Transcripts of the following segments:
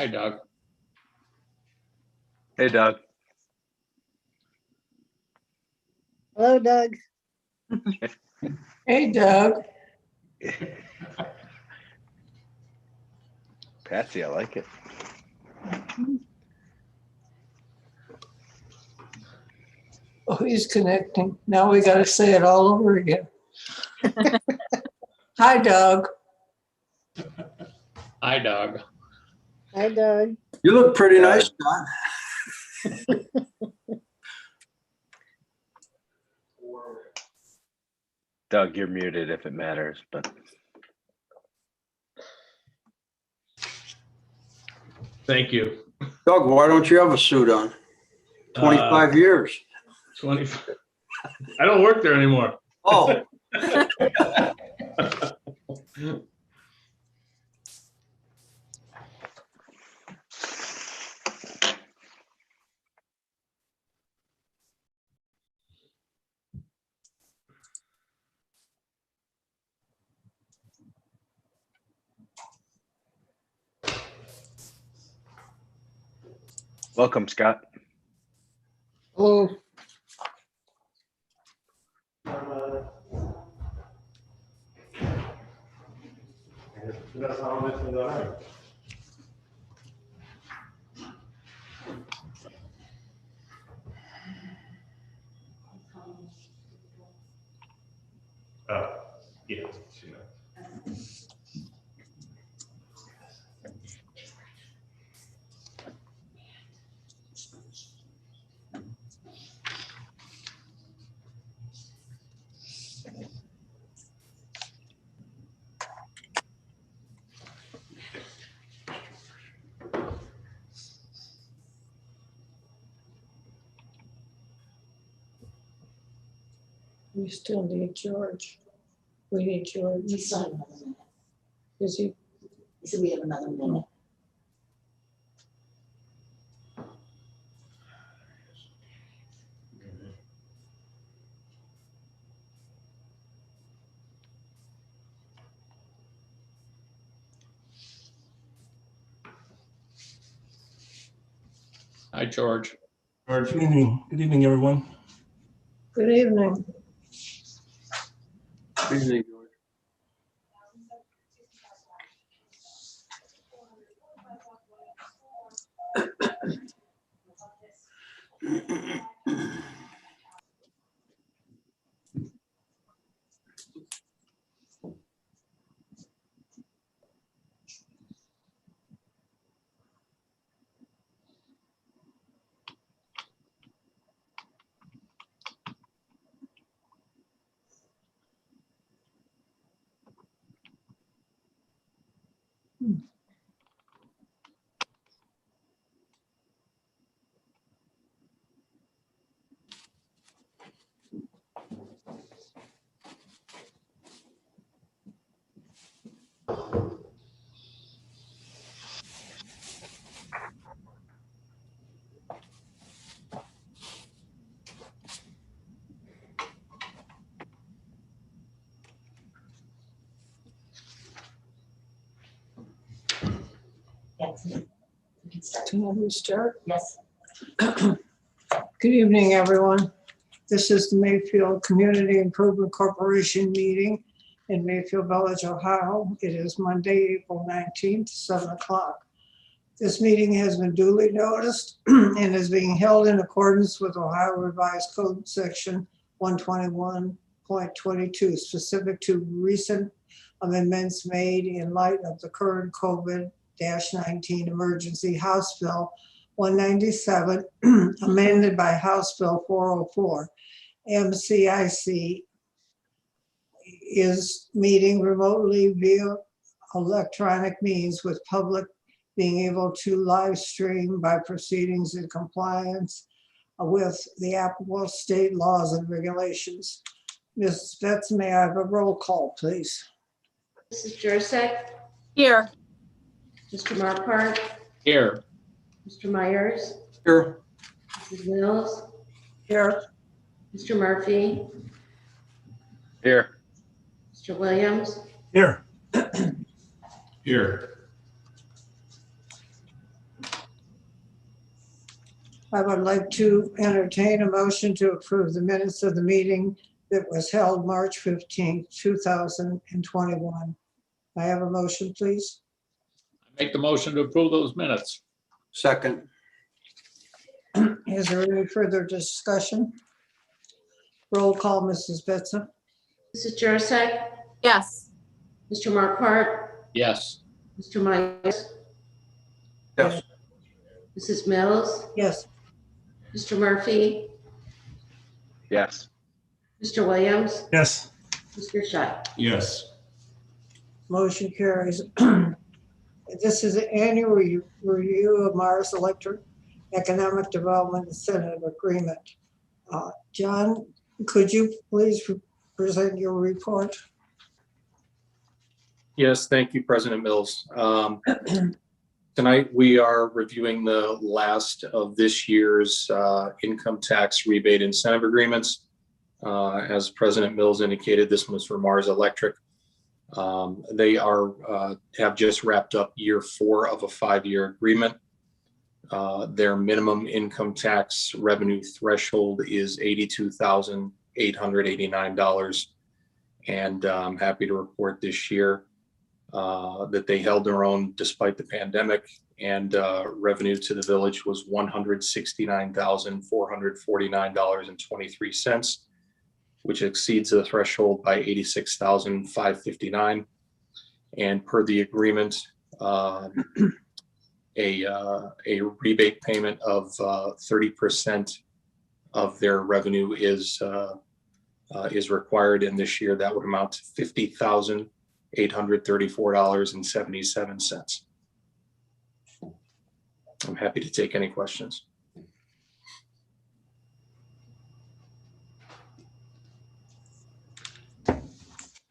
Hi, Doug. Hey, Doug. Hello, Doug. Hey, Doug. Patsy, I like it. Oh, he's connecting. Now we got to say it all over again. Hi, Doug. Hi, Doug. Hi, Doug. You look pretty nice, Doug. Doug, you're muted if it matters, but Thank you. Doug, why don't you have a suit on? 25 years. 20. I don't work there anymore. Oh, welcome, Scott. Oh, Yeah. we still need George. We need George. He's not another minute. Is he? He said we have another minute. Hi, George. Good evening. Good evening, everyone. Good evening. good evening, George. Yes. We can start. Can we start? Yes. Good evening, everyone. This is the Mayfield Community Improvement Corporation meeting in Mayfield Village, Ohio. It is Monday, April 19th, 7 o'clock. This meeting has been duly noticed and is being held in accordance with Ohio Revised Code Section 121.22, specific to recent amendments made in light of the current COVID-19 emergency House Bill 197, amended by House Bill 404. MCIC is meeting remotely via electronic means, with public being able to live stream by proceedings in compliance with the applicable state laws and regulations. Ms. Betts, may I have a roll call, please? Mrs. Jurasek, Here. Mr. Marquardt, Here. Mr. Myers, Here, Mrs. Mills, Here. Mr. Murphy, Here. Mr. Williams, Here. Here. I would like to entertain a motion to approve the minutes of the meeting that was held March 15th, 2021. I have a motion, please. Make the motion to approve those minutes. Second. Is there any further discussion? Roll call, Mrs. Betza. Mrs. Jurassic, Yes. Mr. Marquardt, Yes. Mr. Myers, Yes. Mrs. Mills, Yes. Mr. Murphy, yes, Mr. Williams, Yes. Mr. Scheib. Yes. Motion carries. This is an annual review of Mars Electric Economic Development Incentive Agreement. John, could you please present your report? Yes, thank you, President Mills. Tonight, we are reviewing the last of this year's income tax rebate incentive agreements. As President Mills indicated, this one was for Mars Electric. They have just wrapped up year 4 of a 5-year agreement. Their minimum income tax revenue threshold is $82,889. And I'm happy to report this year that they held their own despite the pandemic, and revenue to the village was $169,449.23, which exceeds the threshold by $86,559. And per the agreement, a rebate payment of 30% of their revenue is required. And this year that would amount to $50,834.77. I'm happy to take any questions.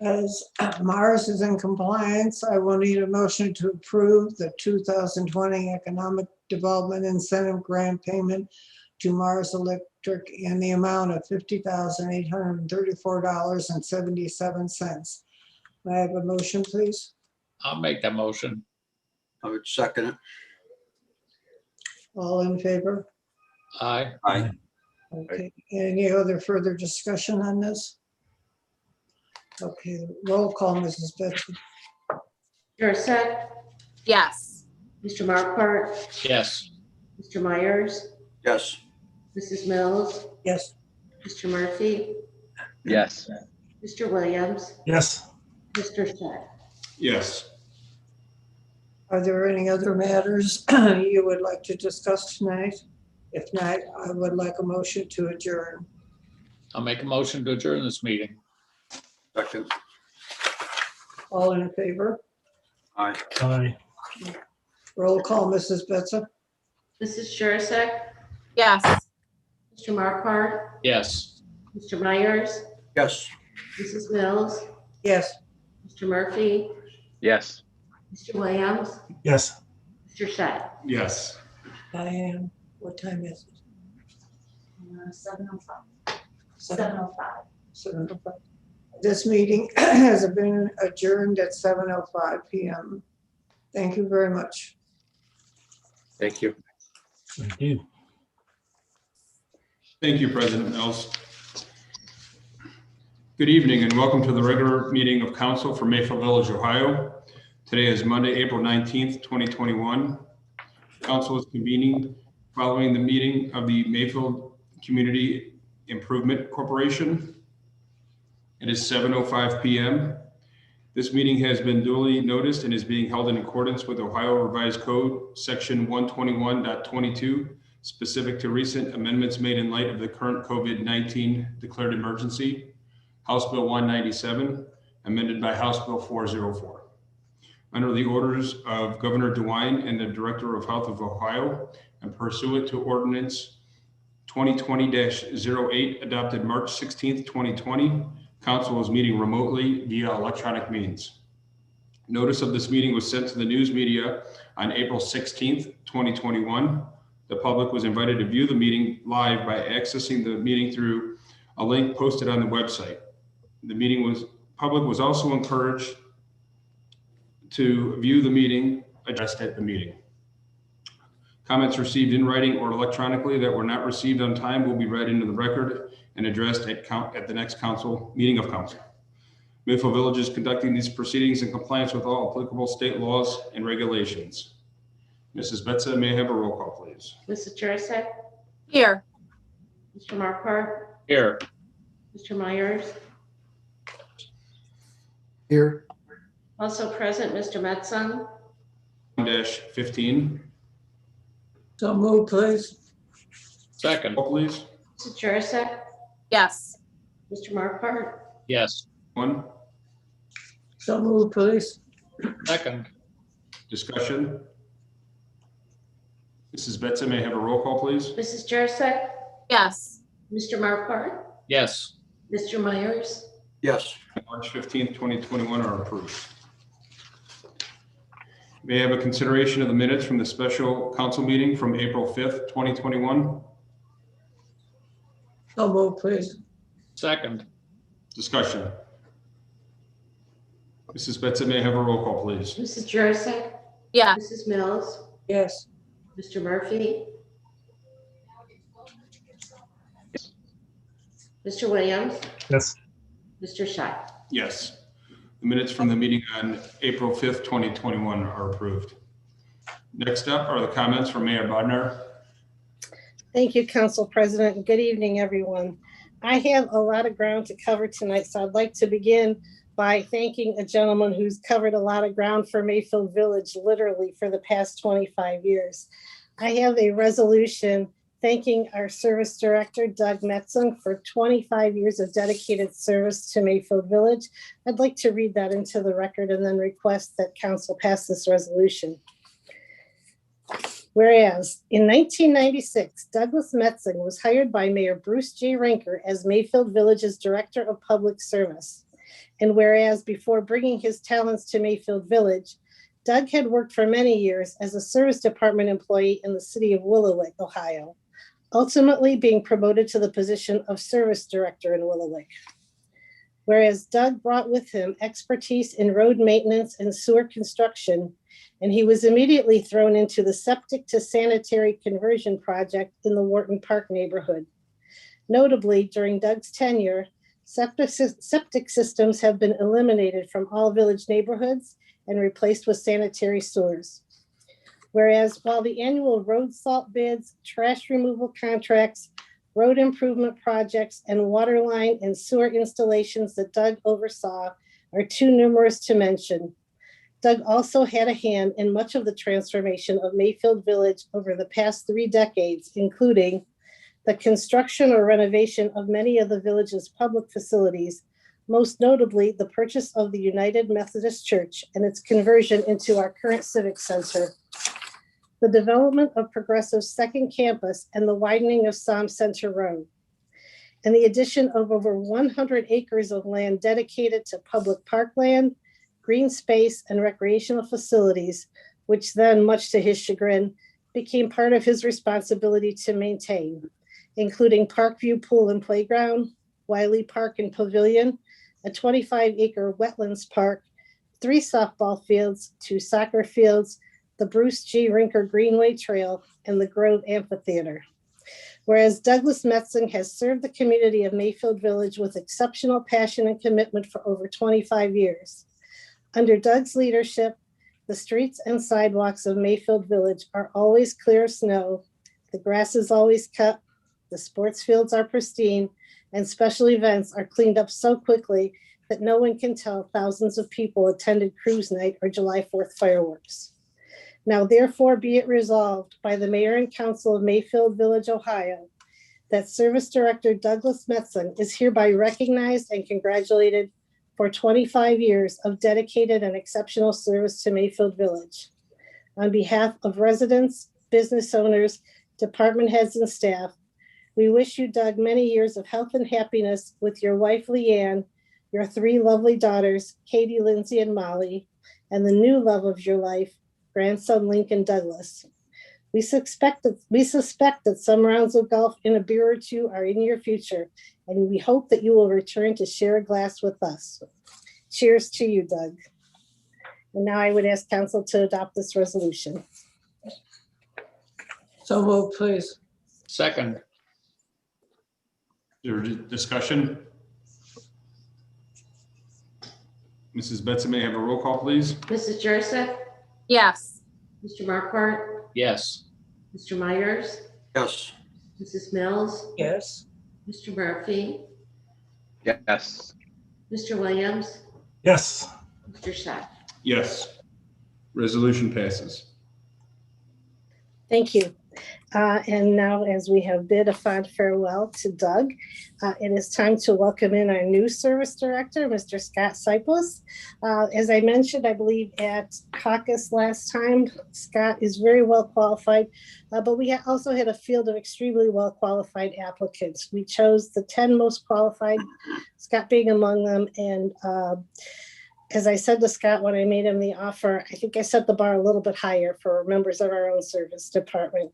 As Mars is in compliance, I will need a motion to approve the 2020 Economic Development Incentive Grant Payment to Mars Electric in the amount of $50,834.77. May I have a motion, please? I'll make that motion. I would second it. All in favor? Aye. Aye. Okay, any other further discussion on this? Okay, roll call, Mrs. Betsy. Jurassic, Yes. Mr. Marquardt, Yes. Mr. Myers, Yes. Mrs. Mills, Yes. Mr. Murphy, yes, Mr. Williams, Yes. Mr. Scheib. Yes. Are there any other matters you would like to discuss tonight? If not, I would like a motion to adjourn. I'll make a motion to adjourn this meeting. Second. All in favor? Aye. Aye. Roll call, Mrs. Betza. Mrs. Jurassic, Yes. Mr. Marquardt, Yes. Mr. Myers, Yes. Mrs. Mills, Yes. Mr. Murphy, yes. Mr. Williams, Yes. Mr. Scheib. Yes. Diane, what time is it? 7:05. 7:05. 7:05. 7:05. This meeting has been adjourned at 7:05 PM. Thank you very much. Thank you. Thank you. Thank you, President Mills. Good evening and welcome to the regular meeting of council for Mayfield Village, Ohio. Today is Monday, April 19th, 2021. Council is convening following the meeting of the Mayfield Community Improvement Corporation. It is 7:05 PM. This meeting has been duly noticed and is being held in accordance with Ohio Revised Code, Section 121.22, specific to recent amendments made in light of the current COVID-19 declared emergency, House Bill 197, amended by House Bill 404. Under the orders of Governor DeWine and the Director of Health of Ohio, and pursuant to Ordinance 2020-08 adopted March 16th, 2020, Council is meeting remotely via electronic means. Notice of this meeting was sent to the news media on April 16th, 2021. The public was invited to view the meeting live by accessing the meeting through a link posted on the website. The public was also encouraged to view the meeting addressed at the meeting. Comments received in writing or electronically that were not received on time will be read into the record and addressed at the next meeting of council. Mayfield Village is conducting these proceedings in compliance with all applicable state laws and regulations. Mrs. Betza, may I have a roll call, please? Mrs. Jurassic, Here. Mr. Marquardt, Here. Mr. Myers, Here. also present, Mr. Metzger, 1-15, So move, please. Second. roll please. Mrs. Jurassic, Yes. Mr. Marquardt, Yes. 1, So move, please. Second. discussion. Mrs. Betza, may I have a roll call, please? Mrs. Jurassic, Yes. Mr. Marquardt, Yes. Mr. Myers, Yes. March 15th, 2021 are approved. May I have a consideration of the minutes from the special council meeting from April 5th, 2021? So move, please. Second. Discussion. Mrs. Betza, may I have a roll call, please? Mrs. Jurassic, Yes. Mrs. Mills, Yes. Mr. Murphy, Mr. Williams, Yes. Mr. Scheid. Yes. The minutes from the meeting on April 5th, 2021 are approved. Next up are the comments from Mayor Bodnar. Thank you, Council President, and good evening, everyone. I have a lot of ground to cover tonight, so I'd like to begin by thanking a gentleman who's covered a lot of ground for Mayfield Village, literally for the past 25 years. I have a resolution thanking our Service Director, Doug Metzing, for 25 years of dedicated service to Mayfield Village. I'd like to read that into the record and then request that Council pass this resolution. Whereas in 1996, Douglas Metzing was hired by Mayor Bruce J. Rinker as Mayfield Village's Director of Public Service. And whereas before bringing his talents to Mayfield Village, Doug had worked for many years as a service department employee in the city of Willowick, Ohio, ultimately being promoted to the position of service director in Willowick. Whereas Doug brought with him expertise in road maintenance and sewer construction, and he was immediately thrown into the septic to sanitary conversion project in the Wharton Park neighborhood. Notably, during Doug's tenure, septic systems have been eliminated from all village neighborhoods and replaced with sanitary sewers. Whereas while the annual road salt bids, trash removal contracts, road improvement projects, and water line and sewer installations that Doug oversaw are too numerous to mention, Doug also had a hand in much of the transformation of Mayfield Village over the past 3 decades, including the construction or renovation of many of the village's public facilities, most notably the purchase of the United Methodist Church and its conversion into our current civic center, the development of Progressive's second campus and the widening of Psalm Center Road, and the addition of over 100 acres of land dedicated to public parkland, green space, and recreational facilities, which then, much to his chagrin, became part of his responsibility to maintain, including Parkview Pool and Playground, Wiley Park and Pavilion, a 25-acre wetlands park, 3 softball fields, 2 soccer fields, the Bruce G. Rinker Greenway Trail, and the Grove Amphitheater. Whereas Douglas Metzing has served the community of Mayfield Village with exceptional passion and commitment for over 25 years. Under Doug's leadership, the streets and sidewalks of Mayfield Village are always clear of snow, the grass is always cut, the sports fields are pristine, and special events are cleaned up so quickly that no one can tell thousands of people attended cruise night or July 4th fireworks. Now therefore be it resolved by the Mayor and Council of Mayfield Village, Ohio, that Service Director Douglas Metzing is hereby recognized and congratulated for 25 years of dedicated and exceptional service to Mayfield Village. On behalf of residents, business owners, department heads, and staff, we wish you, Doug, many years of health and happiness with your wife, Leanne, your 3 lovely daughters, Katie, Lindsay, and Molly, and the new love of your life, grandson Lincoln Douglas. We suspect that some rounds of golf and a beer or 2 are in your future, and we hope that you will return to share a glass with us. Cheers to you, Doug. And now I would ask council to adopt this resolution. So move, please. Second. Is there discussion? Mrs. Betson, may I have a roll call, please? Mrs. Jurassic, Yes. Mr. Markwart, Yes. Mr. Myers, Yes. Mrs. Mills, Yes. Mr. Murphy, Yes. Mr. Williams, Yes. Mr. Scheich. Yes. Resolution passes. Thank you. And now, as we have bid a fond farewell to Doug, it is time to welcome in our new service director, Mr. Scott Cyples. As I mentioned, I believe at caucus last time, Scott is very well qualified, but we also had a field of extremely well qualified applicants. We chose the 10 most qualified, Scott being among them, and as I said to Scott when I made him the offer, I think I set the bar a little bit higher for members of our own service department.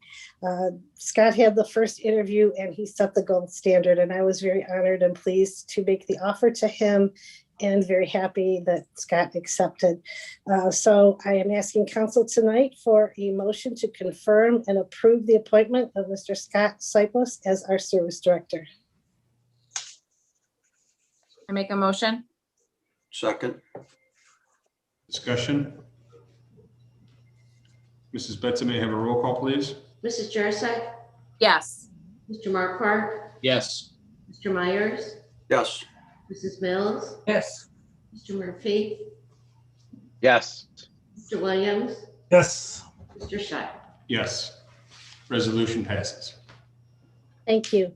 Scott had the first interview and he set the gold standard, and I was very honored and pleased to make the offer to him and very happy that Scott accepted. So I am asking council tonight for a motion to confirm and approve the appointment of Mr. Scott Cyples as our service director. I make a motion. Second. Discussion? Mrs. Betson, may I have a roll call, please? Mrs. Jurassic, Yes. Mr. Markwart, Yes. Mr. Myers, Yes. Mrs. Mills, Yes. Mr. Murphy, Yes. Mr. Williams, Yes. Mr. Scheich. Yes. Resolution passes. Thank you.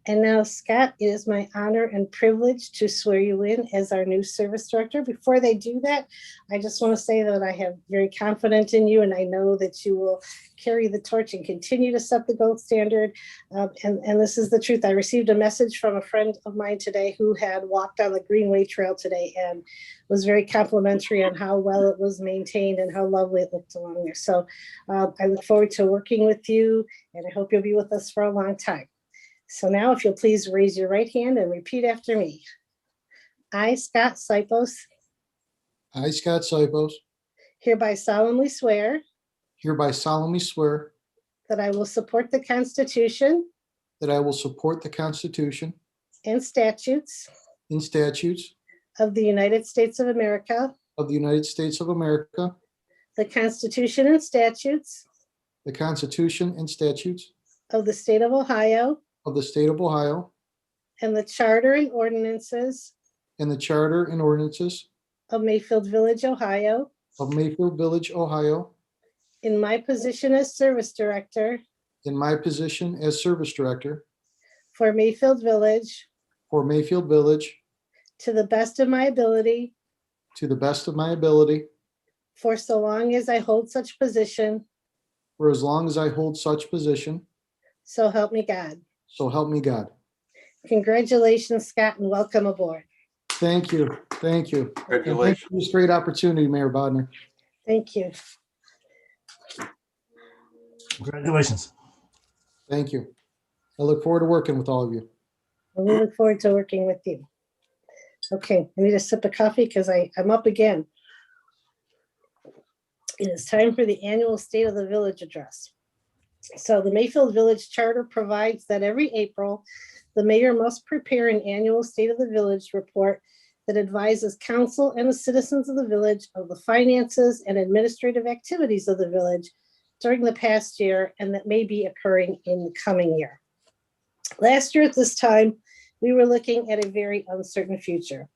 And now, Scott, it is my honor and privilege to swear you in as our new service director. Before they do that, I just want to say that I have very confidence in you, and I know that you will carry the torch and continue to set the gold standard. And this is the truth. I received a message from a friend of mine today who had walked on the Greenway Trail today and was very complimentary on how well it was maintained and how lovely it looked along there. So I look forward to working with you, and I hope you'll be with us for a long time. So now, if you'll please raise your right hand and repeat after me. I, Scott Cyples, I, Scott Cyples, hereby solemnly swear hereby solemnly swear that I will support the Constitution that I will support the Constitution and statutes and statutes of the United States of America, of the United States of America, the Constitution and statutes the Constitution and statutes of the State of Ohio, of the State of Ohio, and the Charter and ordinances and the Charter and ordinances of Mayfield Village, Ohio, of Mayfield Village, Ohio, in my position as service director in my position as service director for Mayfield Village, for Mayfield Village, to the best of my ability, to the best of my ability, for so long as I hold such position, for as long as I hold such position, so help me God. so help me God. Congratulations, Scott, and welcome aboard. Thank you, thank you. And thank you Congratulations. for this great opportunity, Mayor Bodnar. Thank you. Congratulations. Thank you. I look forward to working with all of you. And we look forward to working with you. Okay, I need a sip of coffee because I'm up again. It is time for the annual State of the Village address. So the Mayfield Village Charter provides that every April, the mayor must prepare an annual State of the Village report that advises council and the citizens of the village of the finances and administrative activities of the village during the past year and that may be occurring in the coming year. Last year at this time, we were looking at a very uncertain future.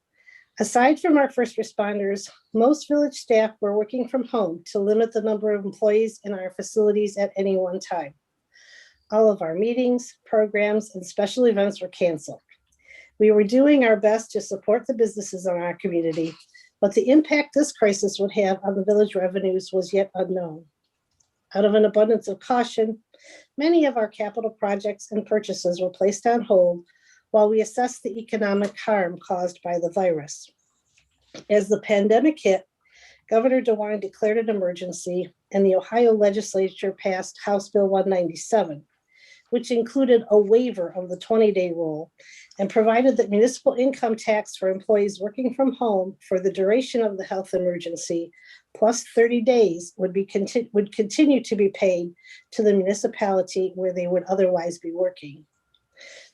Aside from our first responders, most village staff were working from home to limit the number of employees in our facilities at any one time. All of our meetings, programs, and special events were canceled. We were doing our best to support the businesses in our community, but the impact this crisis would have on the village revenues was yet unknown. Out of an abundance of caution, many of our capital projects and purchases were placed on hold while we assessed the economic harm caused by the virus. As the pandemic hit, Governor DeWine declared an emergency and the Ohio legislature passed House Bill 197, which included a waiver of the 20-day rule and provided that municipal income tax for employees working from home for the duration of the health emergency plus 30 days would continue to be paid to the municipality where they would otherwise be working.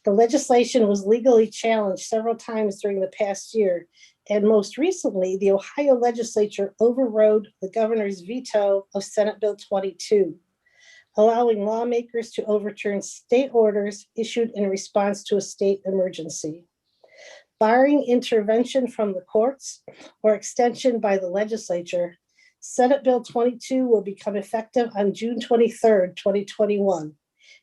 The legislation was legally challenged several times during the past year, and most recently, the Ohio legislature overrode the governor's veto of Senate Bill 22, allowing lawmakers to overturn state orders issued in response to a state emergency. Barring intervention from the courts or extension by the legislature, Senate Bill 22 will become effective on June 23rd, 2021,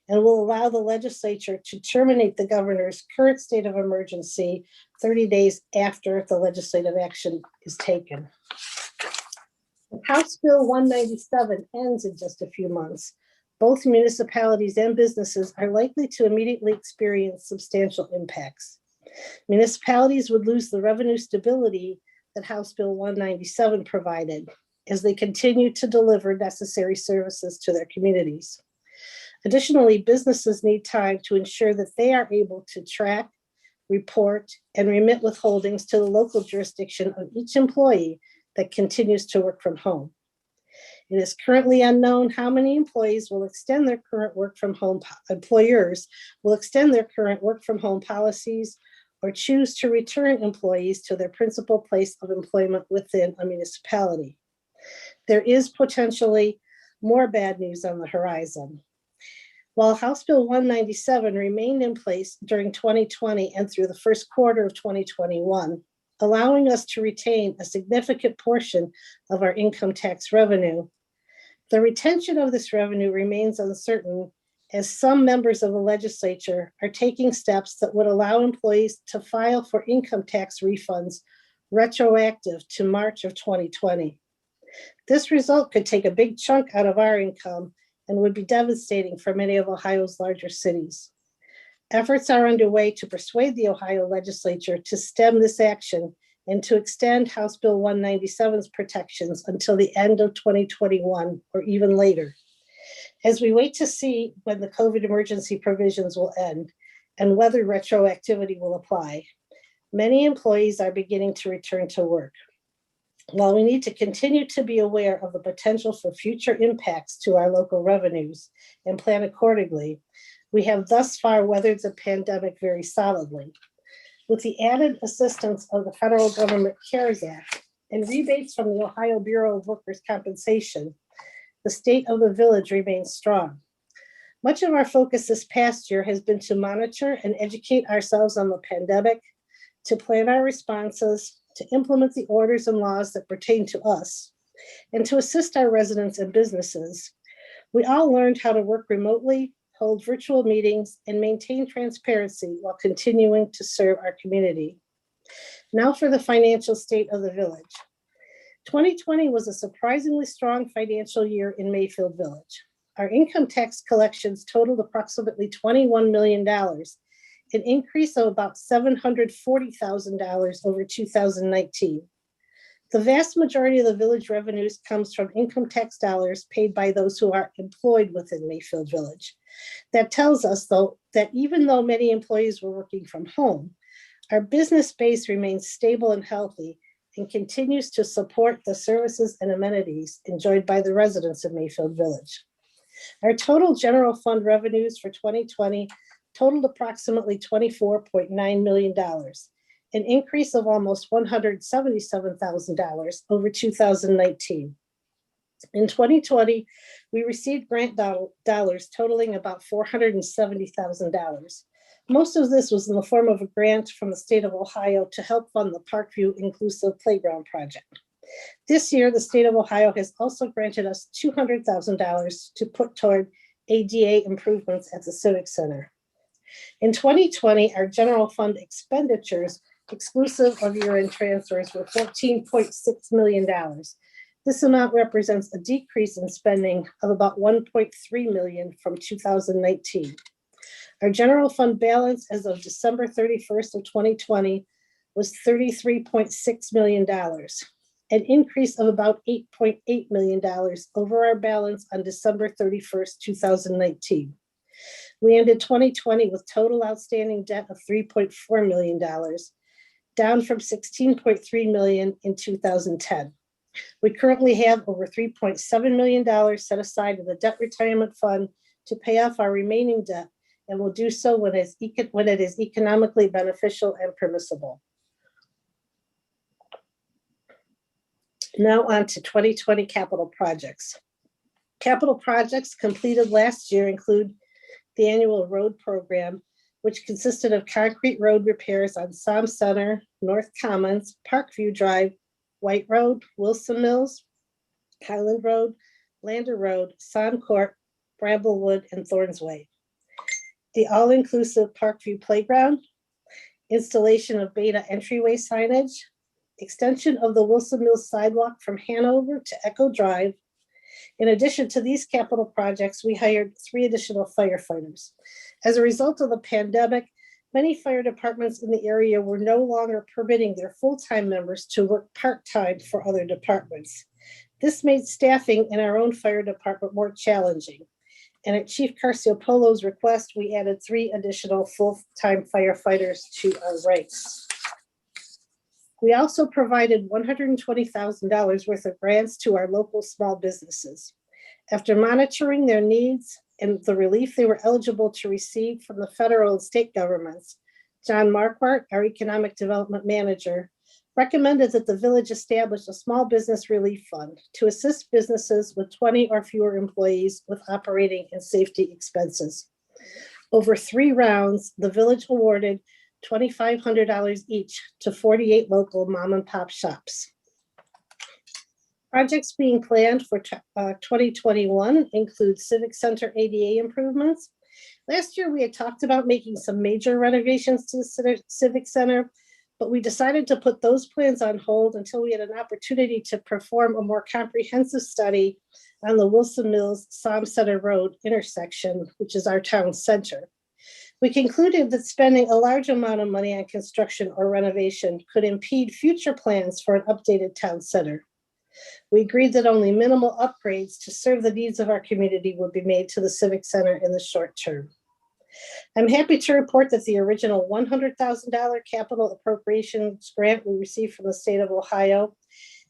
and will allow the legislature to terminate the governor's current state of emergency 30 days after the legislative action is taken. House Bill 197 ends in just a few months. Both municipalities and businesses are likely to immediately experience substantial impacts. Municipalities would lose the revenue stability that House Bill 197 provided as they continue to deliver necessary services to their communities. Additionally, businesses need time to ensure that they are able to track, report, and remit withholdings to the local jurisdiction of each employee that continues to work from home. It is currently unknown how many employers will extend their current work from home policies or choose to return employees to their principal place of employment within a municipality. There is potentially more bad news on the horizon. While House Bill 197 remained in place during 2020 and through the first quarter of 2021, allowing us to retain a significant portion of our income tax revenue, the retention of this revenue remains uncertain as some members of the legislature are taking steps that would allow employees to file for income tax refunds retroactive to March of 2020. This result could take a big chunk out of our income and would be devastating for many of Ohio's larger cities. Efforts are underway to persuade the Ohio legislature to stem this action and to extend House Bill 197's protections until the end of 2021 or even later. As we wait to see when the COVID emergency provisions will end and whether retroactivity will apply, many employees are beginning to return to work. While we need to continue to be aware of the potential for future impacts to our local revenues and plan accordingly, we have thus far weathered the pandemic very solidly. With the added assistance of the federal government CARES Act and rebates from the Ohio Bureau of Workers' Compensation, the state of the village remains strong. Much of our focus this past year has been to monitor and educate ourselves on the pandemic, to plan our responses, to implement the orders and laws that pertain to us, and to assist our residents and businesses. We all learned how to work remotely, hold virtual meetings, and maintain transparency while continuing to serve our community. Now for the financial state of the village. 2020 was a surprisingly strong financial year in Mayfield Village. Our income tax collections totaled approximately $21 million, an increase of about $740,000 over 2019. The vast majority of the village revenues comes from income tax dollars paid by those who are employed within Mayfield Village. That tells us, though, that even though many employees were working from home, our business base remains stable and healthy and continues to support the services and amenities enjoyed by the residents of Mayfield Village. Our total general fund revenues for 2020 totaled approximately $24.9 million, an increase of almost $177,000 over 2019. In 2020, we received grant dollars totaling about $470,000. Most of this was in the form of a grant from the state of Ohio to help fund the Parkview Inclusive Playground Project. This year, the state of Ohio has also granted us $200,000 to put toward ADA improvements at the Civic Center. In 2020, our general fund expenditures, exclusive of year-end transfers, were $14.6 million. This amount represents a decrease in spending of about $1.3 million from 2019. Our general fund balance as of December 31st of 2020 was $33.6 million, an increase of about $8.8 million over our balance on December 31st, 2019. We ended 2020 with total outstanding debt of $3.4 million, down from $16.3 million in 2010. We currently have over $3.7 million set aside in the debt retirement fund to pay off our remaining debt, and will do so when it is economically beneficial and permissible. Now on to 2020 capital projects. Capital projects completed last year include the annual road program, which consisted of concrete road repairs on Som Center, North Commons, Parkview Drive, White Road, Wilson Mills, Highland Road, Lander Road, Som Court, Bramblewood, and Thorns Way. The all-inclusive Parkview Playground, installation of beta entryway signage, extension of the Wilson Mills sidewalk from Hanover to Echo Drive. In addition to these capital projects, we hired 3 additional firefighters. As a result of the pandemic, many fire departments in the area were no longer permitting their full-time members to work part-time for other departments. This made staffing in our own fire department more challenging. And at Chief Carciopolo's request, we added 3 additional full-time firefighters to our ranks. We also provided $120,000 worth of grants to our local small businesses. After monitoring their needs and the relief they were eligible to receive from the federal and state governments, John Marquardt, our economic development manager, recommended that the village establish a small business relief fund to assist businesses with 20 or fewer employees with operating and safety expenses. Over 3 rounds, the village awarded $2,500 each to 48 local mom and pop shops. Projects being planned for 2021 include Civic Center ADA improvements. Last year, we had talked about making some major renovations to the Civic Center, but we decided to put those plans on hold until we had an opportunity to perform a more comprehensive study on the Wilson Mills Som Center Road intersection, which is our town center. We concluded that spending a large amount of money on construction or renovation could impede future plans for an updated town center. We agreed that only minimal upgrades to serve the needs of our community would be made to the Civic Center in the short term. I'm happy to report that the original $100,000 capital appropriations grant we received from the state of Ohio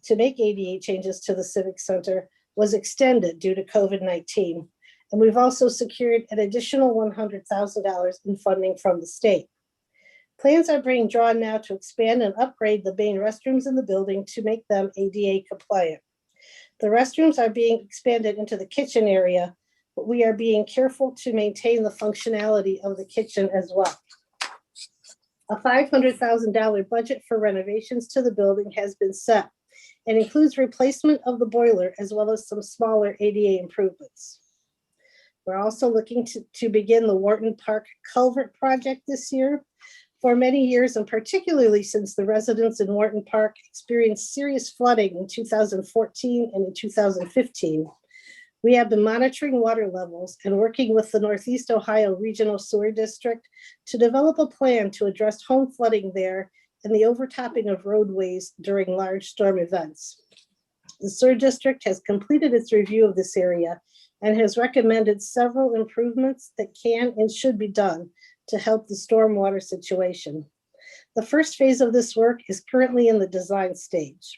to make ADA changes to the Civic Center was extended due to COVID-19. And we've also secured an additional $100,000 in funding from the state. Plans are being drawn now to expand and upgrade the main restrooms in the building to make them ADA compliant. The restrooms are being expanded into the kitchen area, but we are being careful to maintain the functionality of the kitchen as well. A $500,000 budget for renovations to the building has been set and includes replacement of the boiler as well as some smaller ADA improvements. We're also looking to begin the Wharton Park Culvert project this year. For many years, and particularly since the residents in Wharton Park experienced serious flooding in 2014 and in 2015, we have been monitoring water levels and working with the Northeast Ohio Regional Sewer District to develop a plan to address home flooding there and the overtopping of roadways during large storm events. The Sewer District has completed its review of this area and has recommended several improvements that can and should be done to help the stormwater situation. The first phase of this work is currently in the design stage.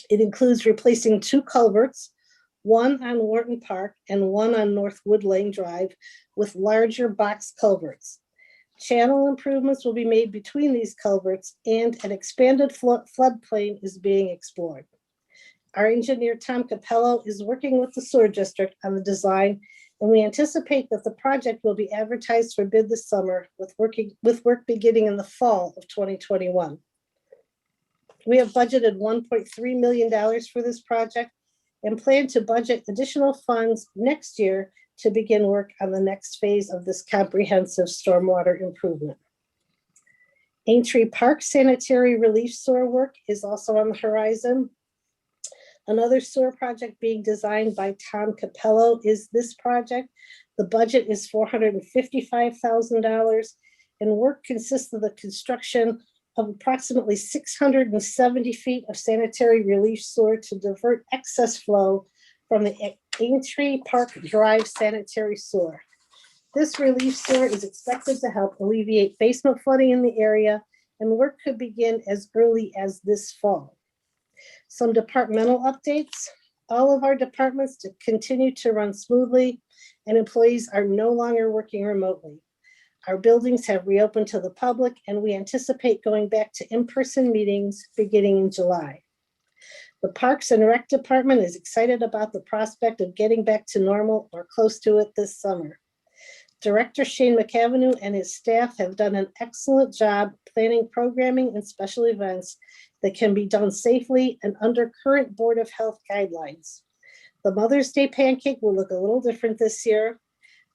It includes replacing 2 culverts, one on Wharton Park and one on North Wood Lane Drive, with larger box culverts. Channel improvements will be made between these culverts, and an expanded floodplain is being explored. Our engineer, Tom Capello, is working with the Sewer District on the design, and we anticipate that the project will be advertised for bid this summer with work beginning in the fall of 2021. We have budgeted $1.3 million for this project and plan to budget additional funds next year to begin work on the next phase of this comprehensive stormwater improvement. Aintree Park sanitary relief sewer work is also on the horizon. Another sewer project being designed by Tom Capello is this project. The budget is $455,000, and work consists of the construction of approximately 670 feet of sanitary relief sewer to divert excess flow from the Aintree Park Drive sanitary sewer. This relief sewer is expected to help alleviate basement flooding in the area, and work could begin as early as this fall. Some departmental updates. All of our departments to continue to run smoothly, and employees are no longer working remotely. Our buildings have reopened to the public, and we anticipate going back to in-person meetings beginning in July. The Parks and Rec Department is excited about the prospect of getting back to normal or close to it this summer. Director Shane McAvenue and his staff have done an excellent job planning programming and special events that can be done safely and under current Board of Health guidelines. The Mother's Day pancake will look a little different this year.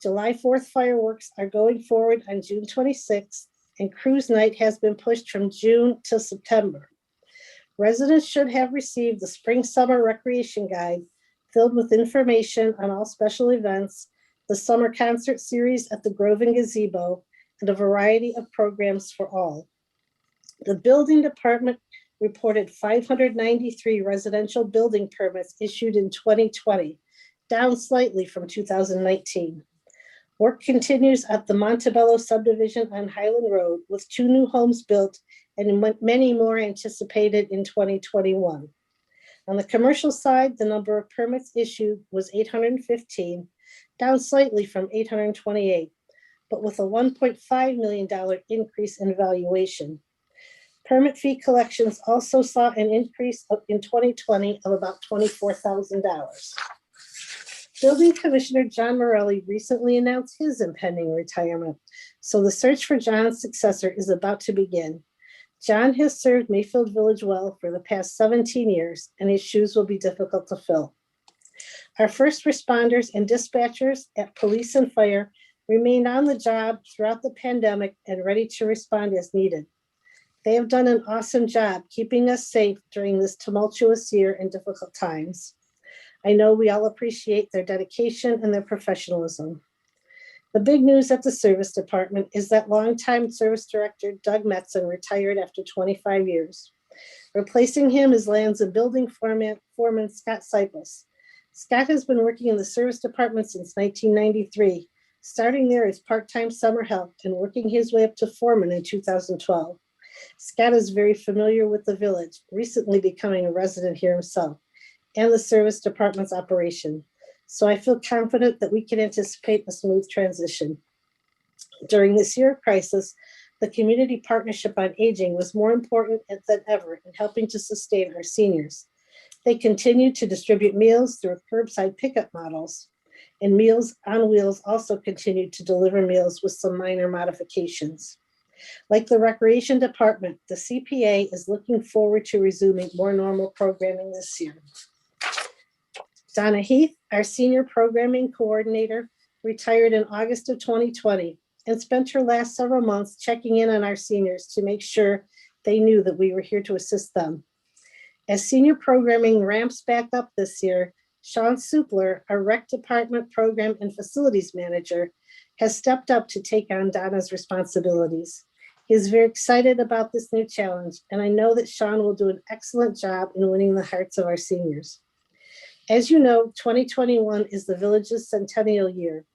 July 4th fireworks are going forward on June 26th, and cruise night has been pushed from June to September. Residents should have received the spring-summer recreation guide filled with information on all special events, the summer concert series at the Grove and Gazebo, and a variety of programs for all. The building department reported 593 residential building permits issued in 2020, down slightly from 2019. Work continues at the Montebello subdivision on Highland Road, with 2 new homes built and many more anticipated in 2021. On the commercial side, the number of permits issued was 815, down slightly from 828, but with a $1.5 million increase in valuation. Permit fee collections also saw an increase in 2020 of about $24,000. Building Commissioner John Morelli recently announced his impending retirement, so the search for John's successor is about to begin. John has served Mayfield Village well for the past 17 years, and his shoes will be difficult to fill. Our first responders and dispatchers at police and fire remained on the job throughout the pandemic and ready to respond as needed. They have done an awesome job keeping us safe during this tumultuous year and difficult times. I know we all appreciate their dedication and their professionalism. The big news at the service department is that longtime service director Doug Metzen retired after 25 years. Replacing him is lands and building foreman Scott Cypress. Scott has been working in the service department since 1993, starting there as part-time summer help and working his way up to foreman in 2012. Scott is very familiar with the village, recently becoming a resident here himself, and the service department's operation. So I feel confident that we can anticipate a smooth transition. During this year of crisis, the Community Partnership on Aging was more important than ever in helping to sustain our seniors. They continue to distribute meals through curbside pickup models, and Meals on Wheels also continued to deliver meals with some minor modifications. Like the Recreation Department, the CPA is looking forward to resuming more normal programming this year. Donna Heath, our Senior Programming Coordinator, retired in August of 2020 and spent her last several months checking in on our seniors to make sure they knew that we were here to assist them. As senior programming ramps back up this year, Sean Supler, our Rec Department Program and Facilities Manager, has stepped up to take on Donna's responsibilities. He is very excited about this new challenge, and I know that Sean will do an excellent job in winning the hearts of our seniors. As you know, 2021 is the village's centennial year.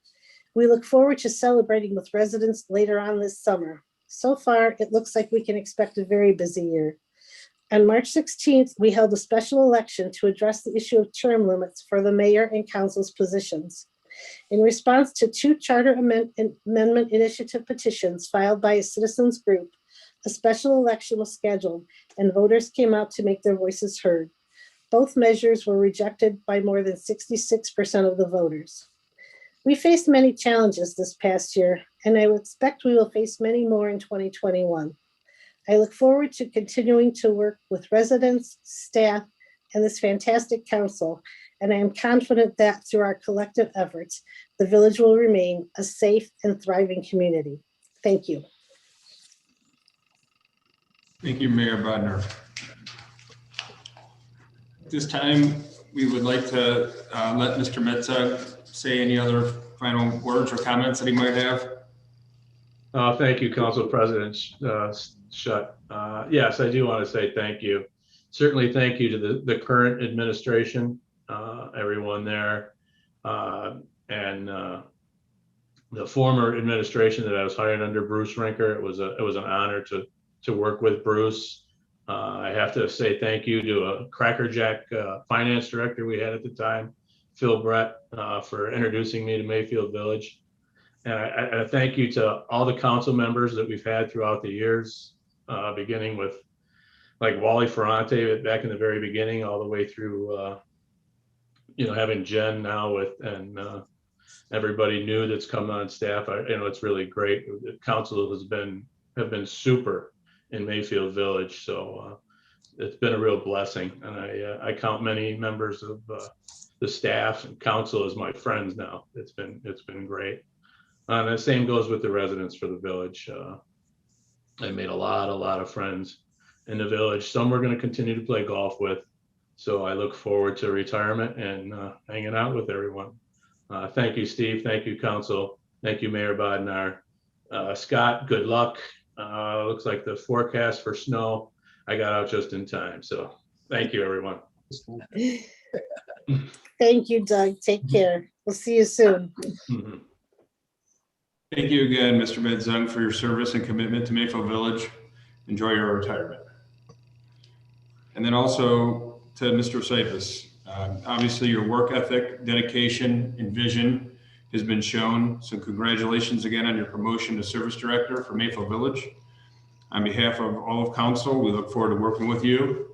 We look forward to celebrating with residents later on this summer. So far, it looks like we can expect a very busy year. On March 16th, we held a special election to address the issue of term limits for the mayor and council's positions. In response to 2 charter amendment initiative petitions filed by a citizens group, a special election was scheduled and voters came out to make their voices heard. Both measures were rejected by more than 66% of the voters. We faced many challenges this past year, and I expect we will face many more in 2021. I look forward to continuing to work with residents, staff, and this fantastic council, and I am confident that through our collective efforts, the village will remain a safe and thriving community. Thank you. Thank you, Mayor Bodnar. At this time, we would like to let Mr. Metzger say any other final words or comments that he might have. Thank you, Council President Shutt. Yes, I do want to say thank you. Certainly thank you to the current administration, everyone there, and the former administration that I was hired under, Bruce Rinker. It was an honor to work with Bruce. I have to say thank you to a crackerjack finance director we had at the time, Phil Brett, for introducing me to Mayfield Village. And I thank you to all the council members that we've had throughout the years, beginning with like Wally Ferrante back in the very beginning, all the way through, having Jen now and everybody new that's come on staff. It's really great. The council have been super in Mayfield Village. So it's been a real blessing. And I count many members of the staff and council as my friends now. It's been great. And the same goes with the residents for the village. I made a lot of friends in the village. Some we're going to continue to play golf with. So I look forward to retirement and hanging out with everyone. Thank you, Steve. Thank you, council. Thank you, Mayor Bodnar. Scott, good luck. Looks like the forecast for snow, I got out just in time. So thank you, everyone. Thank you, Doug. Take care. We'll see you soon. Mhm. Thank you again, Mr. Bedzung, for your service and commitment to Mayfield Village. Enjoy your retirement. And then also to Mr. Cephas. Obviously, your work ethic, dedication, and vision has been shown. So congratulations again on your promotion to Service Director for Mayfield Village. On behalf of all of council, we look forward to working with you.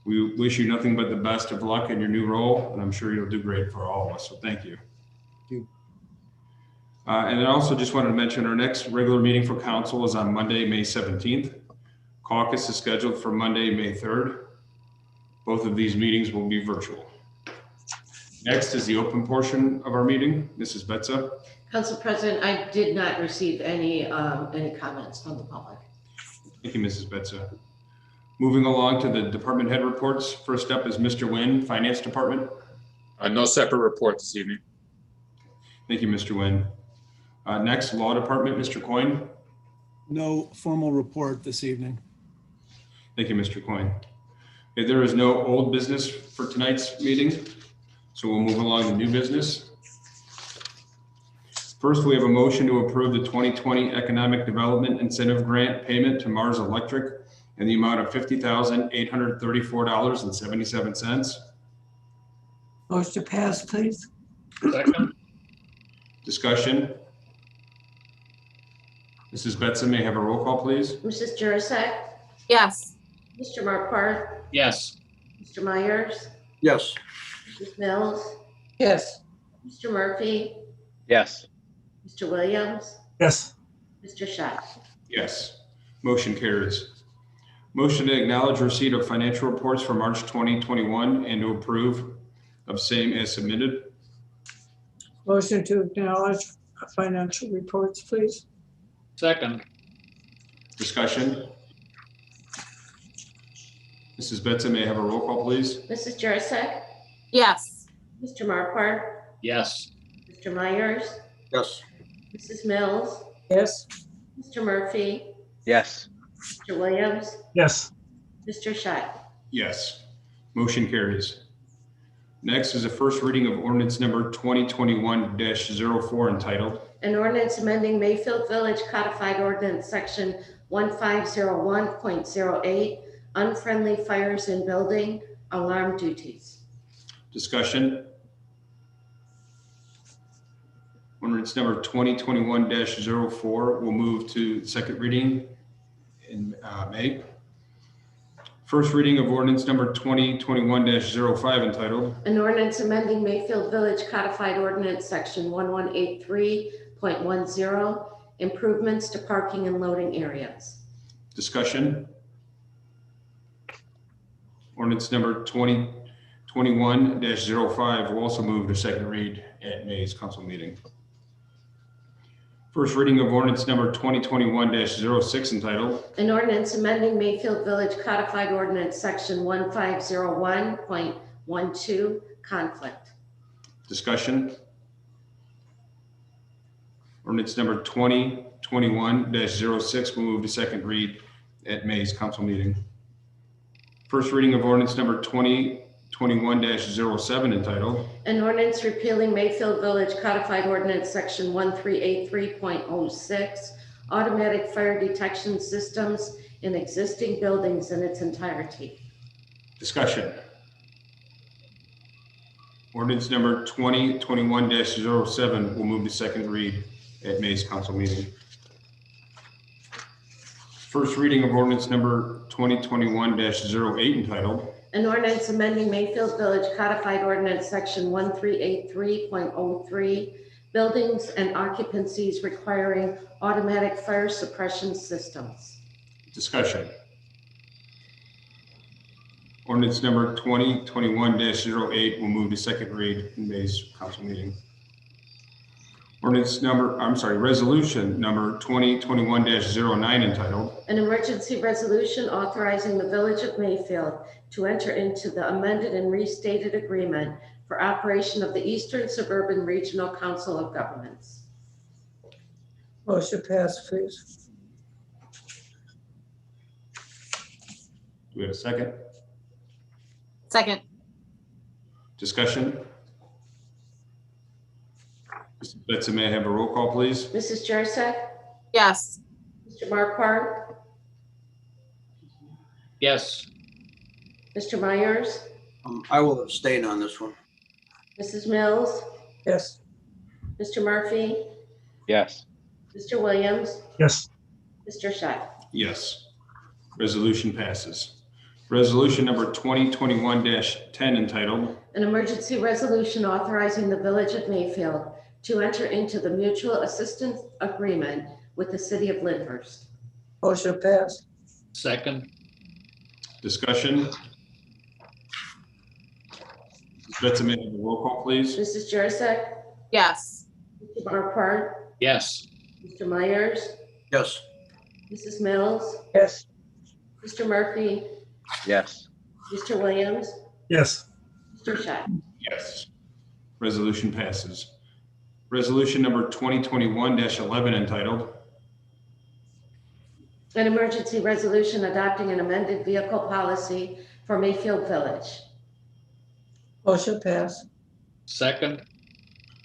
We wish you nothing but the best of luck in your new role, and I'm sure you'll do great for all of us. So thank you. And then also just wanted to mention our next regular meeting for council is on Monday, May 17th. Caucus is scheduled for Monday, May 3rd. Both of these meetings will be virtual. Next is the open portion of our meeting. Mrs. Betza. Council President, I did not receive any comments from the public. Thank you, Mrs. Betza. Moving along to the department head reports. First up is Mr. Nguyen, Finance Department. No separate report this evening. Thank you, Mr. Nguyen. Next, Law Department, Mr. Coyne. No formal report this evening. Thank you, Mr. Coyne. Okay, there is no old business for tonight's meeting, so we'll move along to new business. First, we have a motion to approve the 2020 Economic Development Incentive Grant payment to Mars Electric in the amount of $50,834.77. Motion to pass, please. Second. Discussion. Mrs. Betza, may I have a roll call, please? Mrs. Jurassic, Yes. Mr. Marquardt, Yes. Mr. Myers, Yes. Mrs. Mills, Yes. Mr. Murphy, Yes. Mr. Williams, Yes. Mr. Schott. Yes. Motion carries. Motion to acknowledge receipt of financial reports for March 2021 and to approve of same as submitted. Motion to acknowledge financial reports, please. Second. Discussion. Mrs. Betza, may I have a roll call, please? Mrs. Jurassic, Yes. Mr. Marquardt, Yes. Mr. Myers, Yes. Mrs. Mills, Yes. Mr. Murphy, Yes. Mr. Williams, Yes. Mr. Schott. Yes. Motion carries. Next is a first reading of ordinance number 2021-04 entitled, An ordinance amending Mayfield Village Codified Ordinance Section 1501.08, unfriendly fires in building, alarm duties. discussion. Ordinance number 2021-04 will move to second reading in May. First reading of ordinance number 2021-05 entitled, An ordinance amending Mayfield Village Codified Ordinance Section 1183.10, improvements to parking and loading areas. discussion. Ordinance number 2021-05 will also move to second read at May's council meeting. First reading of ordinance number 2021-06 entitled, An ordinance amending Mayfield Village Codified Ordinance Section 1501.12, conflict. discussion. Ordinance number 2021-06 will move to second read at May's council meeting. First reading of ordinance number 2021-07 entitled, An ordinance repealing Mayfield Village Codified Ordinance Section 1383.06, automatic fire detection systems in existing buildings in its entirety. Discussion. Ordinance number 2021-07 will move to second read at May's council meeting. First reading of ordinance number 2021-08 entitled, An ordinance amending Mayfield Village Codified Ordinance Section 1383.03, buildings and occupancies requiring automatic fire suppression systems. discussion. Ordinance number 2021-08 will move to second read in May's council meeting. Resolution number 2021-09 entitled, An emergency resolution authorizing the Village of Mayfield to enter into the amended and restated agreement for operation of the Eastern Suburban Regional Council of Governments. Motion passed, please. do we have a second? Second. Discussion? Mrs. Betson, may I have a roll call, please? Mrs. Jurassic, Yes. Mr. Marquardt, Yes. Mr. Myers, I will abstain on this one. Mrs. Mills, Yes. Mr. Murphy, yes, Mr. Williams, Yes. Mr. Scheib. Yes. Resolution passes. Resolution number 2021-10 entitled, An emergency resolution authorizing the Village of Mayfield to enter into the mutual assistance agreement with the City of Lyndhurst. Motion passed. Second. discussion? Mrs. Betson, may I have a roll call, please? Mrs. Jurassic, Yes. Mr. Marquardt, Yes. Mr. Myers, Yes. Mrs. Mills, Yes. Mr. Murphy, yes, Mr. Williams, Yes. Mr. Scheib. Yes. Resolution passes. Resolution number 2021-11 entitled, An emergency resolution adopting an amended vehicle policy for Mayfield Village. Motion passed. Second.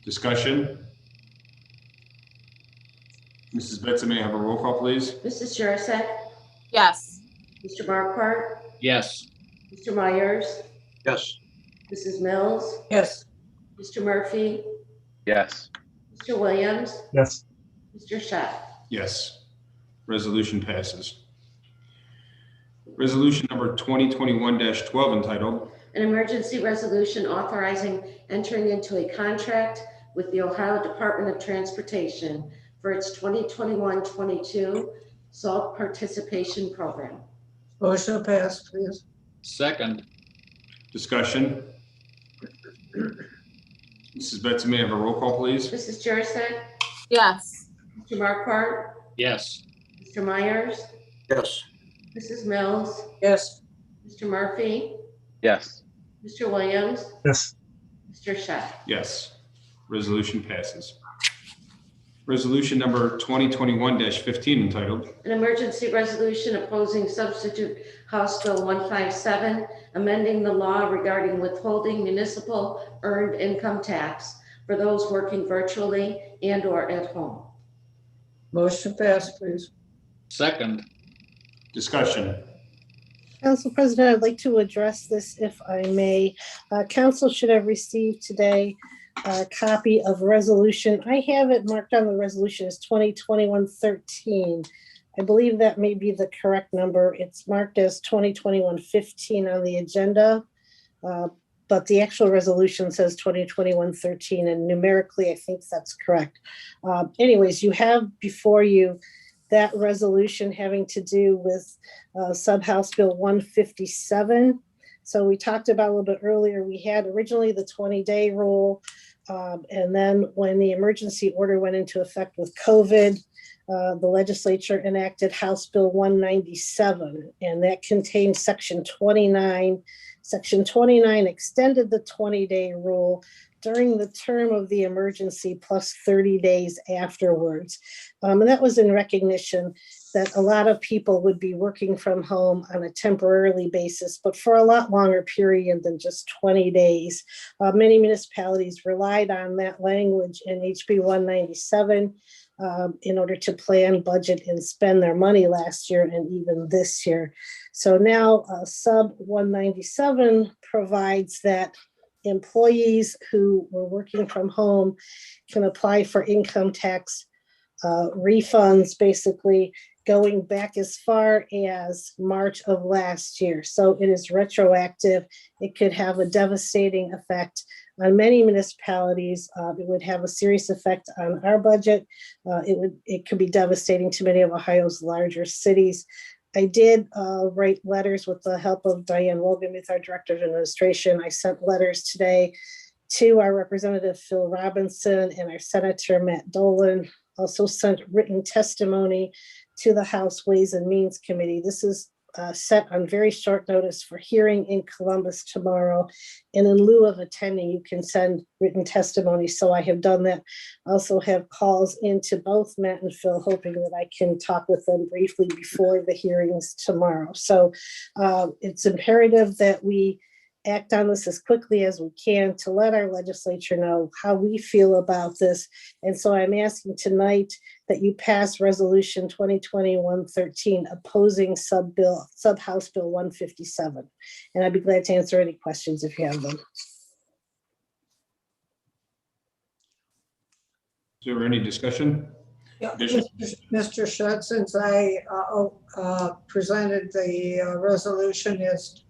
discussion? Mrs. Betson, may I have a roll call, please? Mrs. Jurassic, Yes. Mr. Marquardt, Yes. Mr. Myers, Yes. Mrs. Mills, Yes. Mr. Murphy, yes, Mr. Williams, Yes. Mr. Scheib. Yes. Resolution passes. Resolution number 2021-12 entitled, An emergency resolution authorizing entering into a contract with the Ohio Department of Transportation for its 2021-22 SALT participation program. Motion passed, please. Second. discussion? Mrs. Betson, may I have a roll call, please? Mrs. Jurassic, Yes. Mr. Marquardt, Yes. Mr. Myers, Yes. Mrs. Mills, Yes. Mr. Murphy, yes, Mr. Williams, Yes. Mr. Scheib. Yes. Resolution passes. Resolution number 2021-15 entitled, An emergency resolution opposing substitute House Bill 157, amending the law regarding withholding municipal earned income tax for those working virtually and/or at home. Motion passed, please. Second. discussion? Council President, I'd like to address this if I may. Council should have received today a copy of resolution. I have it marked on the resolution as 2021-13. I believe that may be the correct number. It's marked as 2021-15 on the agenda. But the actual resolution says 2021-13, and numerically, I think that's correct. Anyways, you have before you that resolution having to do with Sub House Bill 157. So we talked about a little bit earlier, we had originally the 20-day rule. And then when the emergency order went into effect with COVID, the legislature enacted House Bill 197, and that contained Section 29. Section 29 extended the 20-day rule during the term of the emergency plus 30 days afterwards. And that was in recognition that a lot of people would be working from home on a temporarily basis, but for a lot longer period than just 20 days. Many municipalities relied on that language in HB 197 in order to plan, budget, and spend their money last year and even this year. So now sub 197 provides that employees who were working from home can apply for income tax refunds, basically going back as far as March of last year. So it is retroactive. It could have a devastating effect on many municipalities. It would have a serious effect on our budget. It could be devastating to many of Ohio's larger cities. I did write letters with the help of Diane Wohlgemuth, our Director of Administration. I sent letters today to our Representative Phil Robinson and our Senator Matt Dolan. Also sent written testimony to the House Ways and Means Committee. This is set on very short notice for hearing in Columbus tomorrow. And in lieu of attending, you can send written testimony. So I have done that. I also have calls into both Matt and Phil, hoping that I can talk with them briefly before the hearings tomorrow. So it's imperative that we act on this as quickly as we can to let our legislature know how we feel about this. And so I'm asking tonight that you pass resolution 2021-13 opposing sub House Bill 157. And I'd be glad to answer any questions if you have them. Is there any discussion? Yeah, Mr. Shutt, since I presented the resolution as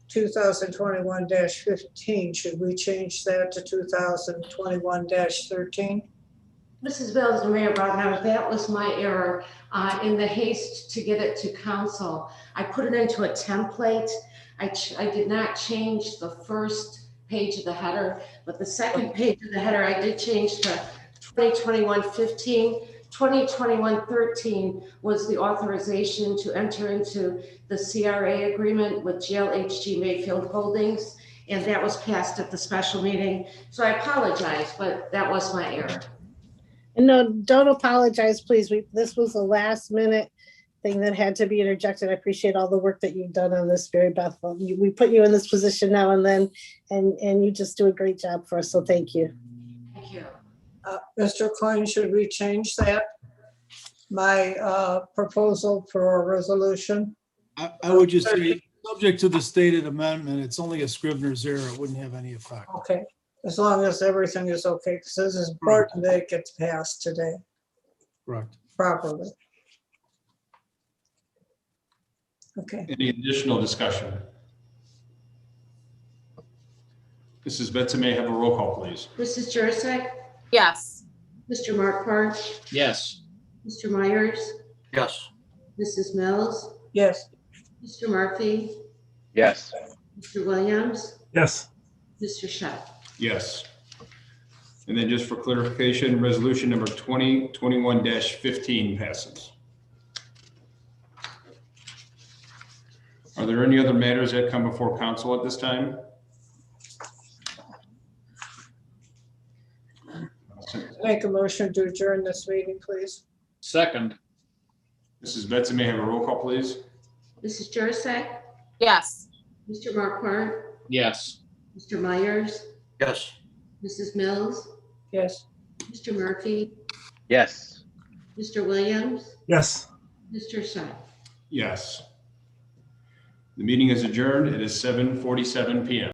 2021-15, should we change that to 2021-13? Mrs. Bills and Mayor Bogner, that was my error. In the haste to get it to council, I put it into a template. I did not change the first page of the header, but the second page of the header I did change to 2021-15. 2021-13 was the authorization to enter into the CRA agreement with GLHG Mayfield Holdings, and that was passed at the special meeting. So I apologize, but that was my error. And no, don't apologize, please. This was a last minute thing that had to be interjected. I appreciate all the work that you've done on this, Mary Beth. We put you in this position now and then, and you just do a great job for us. So thank you. Thank you. Mr. Klein, should we change that? My proposal for a resolution? I would just say, subject to the stated amendment, it's only a Scrivener's error. It wouldn't have any effect. Okay, as long as everything is okay, because this is important that it gets passed today Correct. properly. Okay. Any additional discussion? Mrs. Betson, may I have a roll call, please? Mrs. Jurassic, Yes. Mr. Marquardt, Yes. Mr. Myers, Yes. Mrs. Mills, Yes. Mr. Murphy, Yes. Mr. Williams, Yes. Mr. Shutt. Yes. And then just for clarification, resolution number 2021-15 passes. Are there any other matters that come before council at this time? Make a motion to adjourn this meeting, please. Second. Mrs. Betson, may I have a roll call, please? Mrs. Jurassic, Yes. Mr. Marquardt, Yes. Mr. Myers, Yes. Mrs. Mills, Yes. Mr. Murphy, Yes. Mr. Williams, Yes. Mr. Shutt. Yes. The meeting is adjourned. It is 7:47 PM.